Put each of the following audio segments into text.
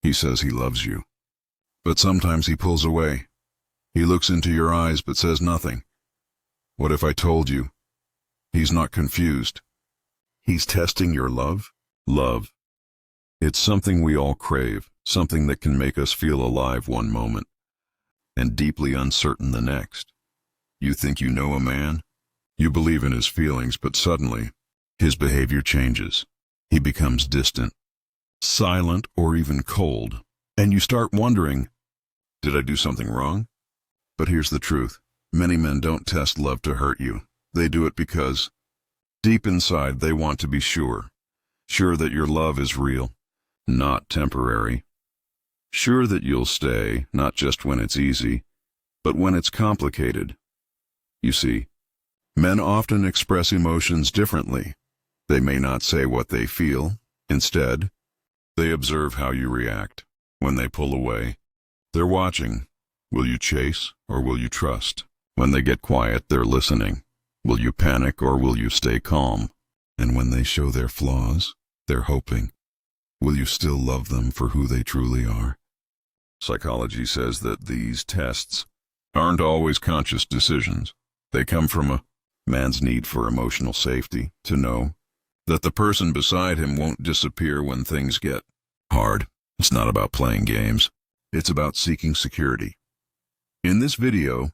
He says he loves you. But sometimes he pulls away. He looks into your eyes but says nothing. What if I told you? He's not confused. He's testing your love. Love. It's something we all crave, something that can make us feel alive one moment and deeply uncertain the next. You think you know a man? You believe in his feelings, but suddenly, his behavior changes. He becomes distant, silent, or even cold. And you start wondering, did I do something wrong? But here's the truth. Many men don't test love to hurt you. They do it because, deep inside, they want to be sure. Sure that your love is real, not temporary. Sure that you'll stay, not just when it's easy, but when it's complicated. You see, men often express emotions differently. They may not say what they feel. Instead, they observe how you react. When they pull away, they're watching. Will you chase or will you trust? When they get quiet, they're listening. Will you panic or will you stay calm? And when they show their flaws, they're hoping. Will you still love them for who they truly are? Psychology says that these tests aren't always conscious decisions. They come from a man's need for emotional safety, to know that the person beside him won't disappear when things get hard. It's not about playing games. It's about seeking security. In this video,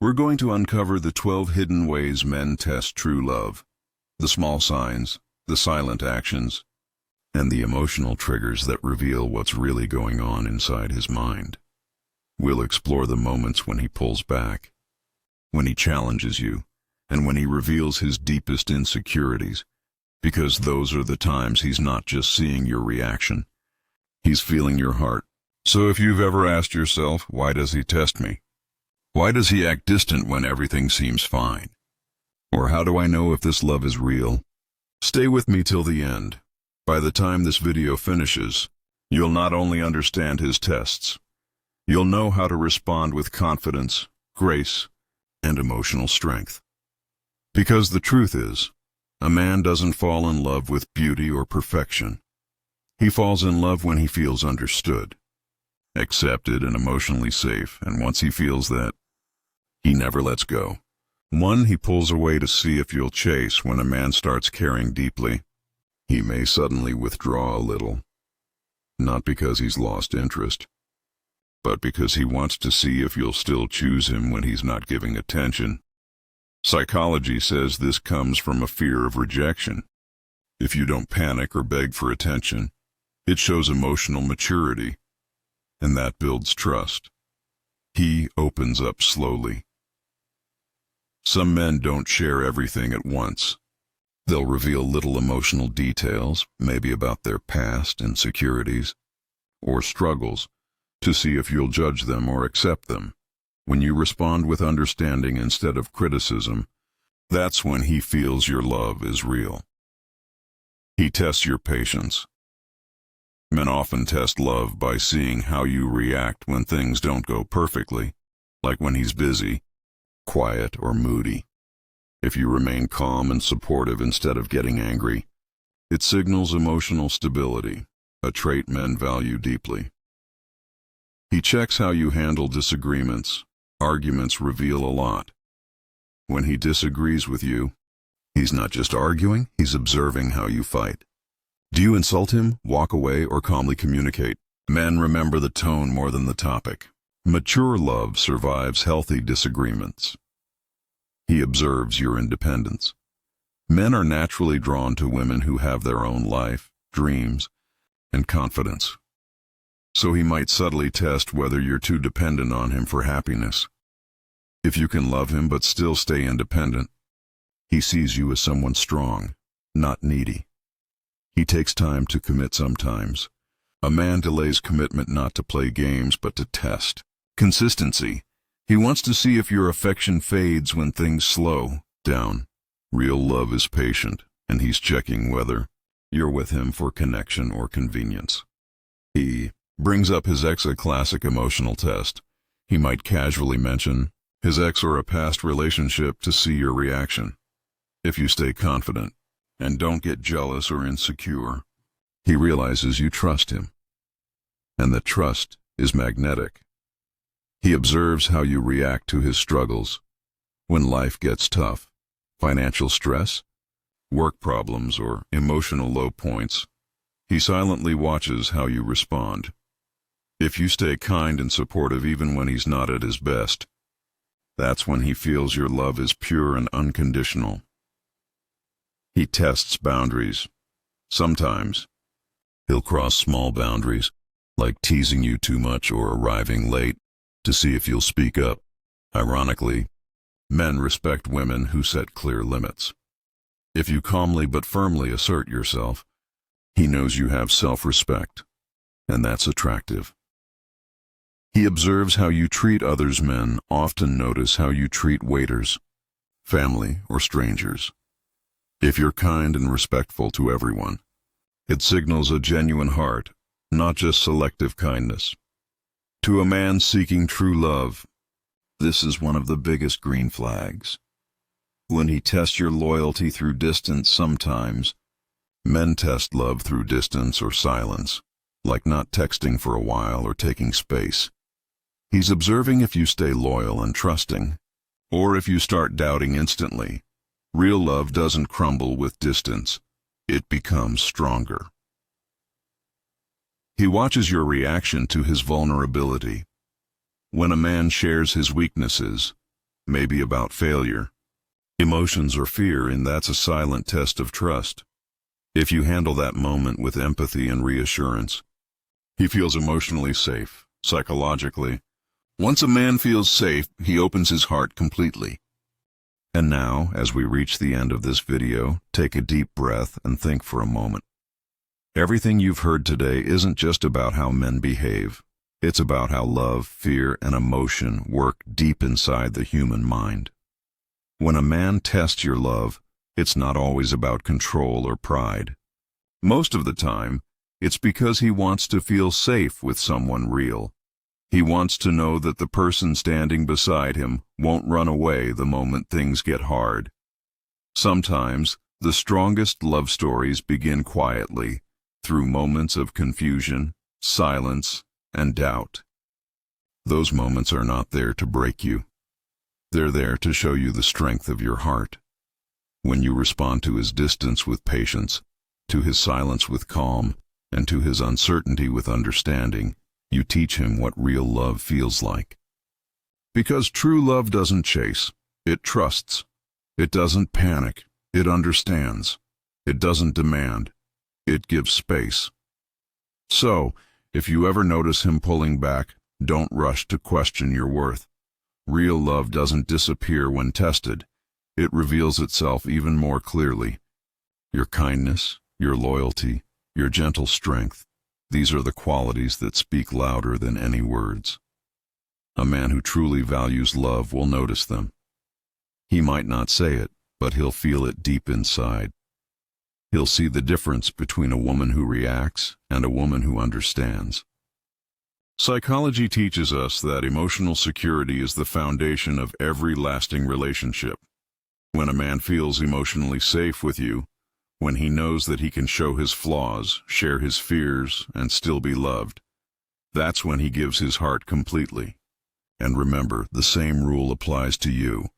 we're going to uncover the 12 hidden ways men test true love, the small signs, the silent actions, and the emotional triggers that reveal what's really going on inside his mind. We'll explore the moments when he pulls back, when he challenges you, and when he reveals his deepest insecurities, because those are the times he's not just seeing your reaction. He's feeling your heart. So if you've ever asked yourself, why does he test me? Why does he act distant when everything seems fine? Or how do I know if this love is real? Stay with me till the end. By the time this video finishes, you'll not only understand his tests, you'll know how to respond with confidence, grace, and emotional strength. Because the truth is, a man doesn't fall in love with beauty or perfection. He falls in love when he feels understood, accepted, and emotionally safe, and once he feels that, he never lets go. He pulls away to see if you'll chase. When a man starts caring deeply, he may suddenly withdraw a little, not because he's lost interest, but because he wants to see if you'll still choose him when he's not giving attention. Psychology says this comes from a fear of rejection. If you don't panic or beg for attention, it shows emotional maturity, and that builds trust. He opens up slowly. Some men don't share everything at once. They'll reveal little emotional details, maybe about their past, insecurities, or struggles, to see if you'll judge them or accept them. When you respond with understanding instead of criticism, that's when he feels your love is real. He tests your patience. Men often test love by seeing how you react when things don't go perfectly, like when he's busy, quiet, or moody. If you remain calm and supportive instead of getting angry, it signals emotional stability, a trait men value deeply. He checks how you handle disagreements. Arguments reveal a lot. When he disagrees with you, he's not just arguing, he's observing how you fight. Do you insult him, walk away, or calmly communicate? Men remember the tone more than the topic. Mature love survives healthy disagreements. He observes your independence. Men are naturally drawn to women who have their own life, dreams, and confidence. So he might subtly test whether you're too dependent on him for happiness. If you can love him but still stay independent, he sees you as someone strong, not needy. He takes time to commit sometimes. A man delays commitment not to play games but to test consistency. He wants to see if your affection fades when things slow down. Real love is patient, and he's checking whether you're with him for connection or convenience. He brings up his ex, a classic emotional test. He might casually mention his ex or a past relationship to see your reaction. If you stay confident and don't get jealous or insecure, he realizes you trust him. that trust is magnetic. He observes how you react to his struggles. When life gets tough, financial stress, work problems, or emotional low points, he silently watches how you respond. If you stay kind and supportive even when he's not at his best, that's when he feels your love is pure and unconditional. He tests boundaries. Sometimes, he'll cross small boundaries, like teasing you too much or arriving late, to see if you'll speak up. Ironically, men respect women who set clear limits. If you calmly but firmly assert yourself, he knows you have self-respect, and that's attractive. He observes how you treat others. Men often notice how you treat waiters, family, or strangers. If you're kind and respectful to everyone, it signals a genuine heart, not just selective kindness. To a man seeking true love, this is one of the biggest green flags. When he tests your loyalty through distance. Sometimes, men test love through distance or silence, like not texting for a while or taking space. He's observing if you stay loyal and trusting, or if you start doubting instantly. Real love doesn't crumble with distance. It becomes stronger. He watches your reaction to his vulnerability. When a man shares his weaknesses, maybe about failure, emotions, or fear, and that's a silent test of trust. If you handle that moment with empathy and reassurance, he feels emotionally safe, psychologically. Once a man feels safe, he opens his heart completely. And now, as we reach the end of this video, take a deep breath and think for a moment. Everything you've heard today isn't just about how men behave. It's about how love, fear, and emotion work deep inside the human mind. When a man tests your love, it's not always about control or pride. Most of the time, it's because he wants to feel safe with someone real. He wants to know that the person standing beside him won't run away the moment things get hard. Sometimes, the strongest love stories begin quietly, through moments of confusion, silence, and doubt. Those moments are not there to break you. They're there to show you the strength of your heart. When you respond to his distance with patience, to his silence with calm, and to his uncertainty with understanding, you teach him what real love feels like. Because true love doesn't chase, it trusts. It doesn't panic, it understands. It doesn't demand, it gives space. So, if you ever notice him pulling back, don't rush to question your worth. Real love doesn't disappear when tested. It reveals itself even more clearly. Your kindness, your loyalty, your gentle strength. These are the qualities that speak louder than any words. A man who truly values love will notice them. He might not say it, but he'll feel it deep inside. He'll see the difference between a woman who reacts and a woman who understands. Psychology teaches us that emotional security is the foundation of every lasting relationship. When a man feels emotionally safe with you, when he knows that he can show his flaws, share his fears, and still be loved, that's when he gives his heart completely. And remember, the same rule applies to you.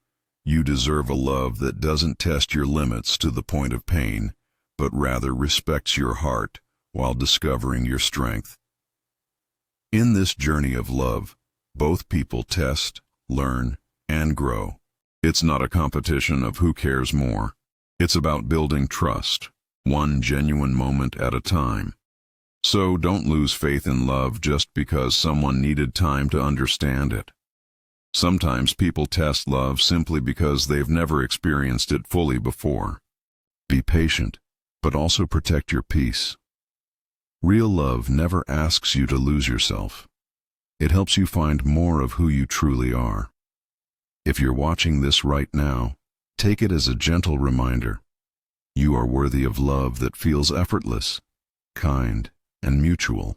You deserve a love that doesn't test your limits to the point of pain, but rather respects your heart while discovering your strength. In this journey of love, both people test, learn, and grow. It's not a competition of who cares more. It's about building trust, one genuine moment at a time. So don't lose faith in love just because someone needed time to understand it. Sometimes people test love simply because they've never experienced it fully before. Be patient, but also protect your peace. Real love never asks you to lose yourself. It helps you find more of who you truly are. If you're watching this right now, take it as a gentle reminder. You are worthy of love that feels effortless, kind, and mutual.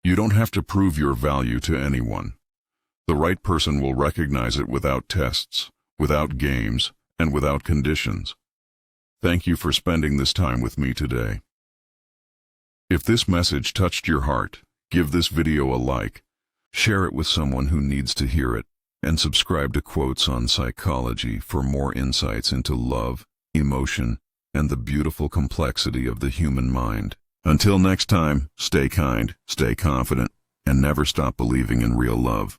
You don't have to prove your value to anyone. The right person will recognize it without tests, without games, and without conditions. Thank you for spending this time with me today. If this message touched your heart, Give this video a like, share it with someone who needs to hear it, and subscribe to Quotes on Psychology for more insights into love, emotion, and the beautiful complexity of the human mind. Until next time, stay kind, stay confident, and never stop believing in real love.